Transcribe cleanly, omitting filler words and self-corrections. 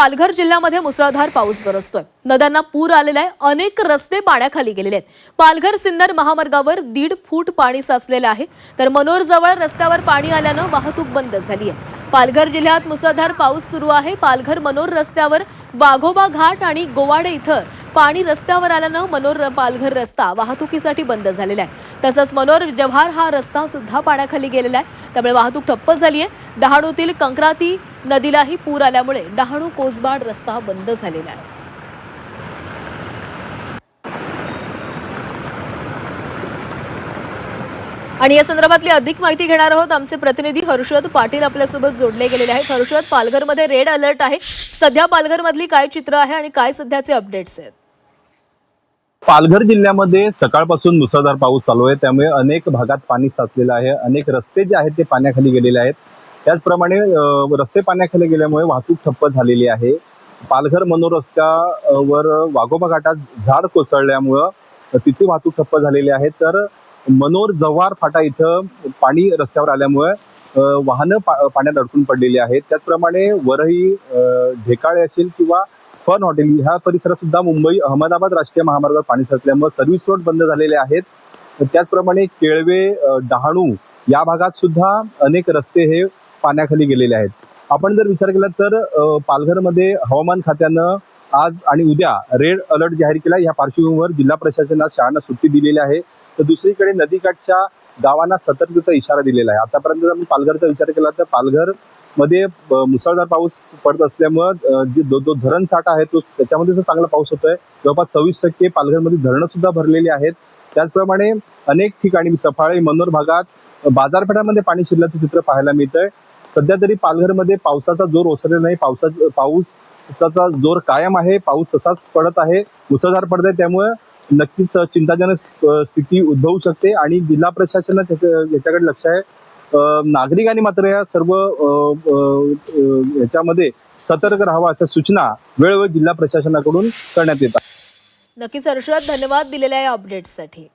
पालघर जिल्ह्यामध्ये मुसळधार पाऊस बरसतोय। नद्यांना पूर आलेला आहे, अनेक रस्ते पाण्याखाली गेलेले आहेत। पालघर सिन्नर महामार्गावर 1.5 फूट पाणी साचलेलं आहे, तर मनोर जवळ रस्त्यावर पाणी आल्यानं वाहतूक बंद झाली आहे। पालघर जिल्ह्यात मुसळधार पाऊस सुरू आहे। पालघर मनोर रस्त्यावर वाघोबा घाट आणि गोवाडे इथं पाणी रस्त्यावर आल्यानं मनोर पालघर रस्ता वाहतुकीसाठी बंद झालेला आहे। तसंच मनोर जव्हार हा रस्ता सुद्धा पाण्याखाली गेलेला आहे, त्यामुळे वाहतूक ठप्प झाली आहे। डहाणूतील कंक्राती नदीलाही पूर आल्यामुळे डहाणू कोसबाड रस्ता बंद झालेला आहे। आणि या संदर्भातली अधिक माहिती घेणार आहोत। आमचे प्रतिनिधी हर्षद पाटील आपल्यासोबत जोडले गेलेले आहेत। हर्षद, पालघरमध्ये रेड अलर्ट आहे, सध्या पालघरमधली काय चित्र आहे आणि काय सध्याचे अपडेट्स आहेत? पालघर जिल्ह्यामध्ये सकाळपासून मुसळधार पाऊस चालू आहे, त्यामुळे अनेक भागात पाणी साचलेलं आहे। अनेक रस्ते जे आहेत ते पाण्याखाली गेलेले आहेत। त्याचप्रमाणे रस्ते पाण्याखाली गेल्यामुळे वाहतूक ठप्प झालेली आहे। पालघर मनोर रस्त्यावर वाघोबा घाटात झाड कोसळल्यामुळं तिथे वाहतूक ठप्प झालेली आहे। तर मनोर जव्हार फाटा इथं पाणी रस्त्यावर आल्यामुळे वाहनं पाण्यात अडकून पडलेली आहेत। त्याचप्रमाणे वरही ढेकाळे असेल किंवा फन हॉटेल ह्या परिसरात सुद्धा मुंबई अहमदाबाद राष्ट्रीय महामार्गावर पाणी साचल्यामुळे सर्व्हिस रोड बंद झालेले आहेत। त्याचप्रमाणे केळवे डहाणू या भागात सुद्धा अनेक रस्ते हे पाण्याखाली गेलेले आहेत। आपण जर विचार केला तर पालघरमध्ये हवामान खात्यानं आज आणि उद्या रेड अलर्ट जाहीर केला। या पार्श्वभूमीवर जिल्हा प्रशासनाला शाळांना सुट्टी दिलेली आहे, तर दुसरीकडे नदीकाठच्या गावांना सतर्कतेचा इशारा दिलेला आहे। आतापर्यंत जर पालघरचा विचार केला तर पालघर मध्ये मुसळधार पाऊस पडत असल्यामुळे जो धरण साठा आहे तो त्याच्यामध्ये चांगला पाऊस होतोय। जवळपास 26% पालघरमध्ये धरणं सुद्धा भरलेली आहेत। त्याचप्रमाणे अनेक ठिकाणी सफाळे मनोर भागात बाजारपेठांमध्ये पाणी शिरल्याचं चित्र पाहायला मिळतंय। सध्या तरी पालघरमध्ये पावसाचा जोर ओसरलेला नाही, पावसाचा जोर कायम आहे। पाऊस तसाच पडत आहे, मुसळधार पडत आहे, त्यामुळे नक्कीच चिंताजनक स्थिती उद्भवू शकते आणि जिल्हा प्रशासनानं याच्याकडे लक्ष आहे। नागरिकांनी मात्र या सर्व याच्यामध्ये सतर्क राहावं अशा सूचना वेळोवेळी जिल्हा प्रशासनाकडून करण्यात येतात। नक्कीच हर्षद, धन्यवाद दिलेल्या या अपडेट्ससाठी।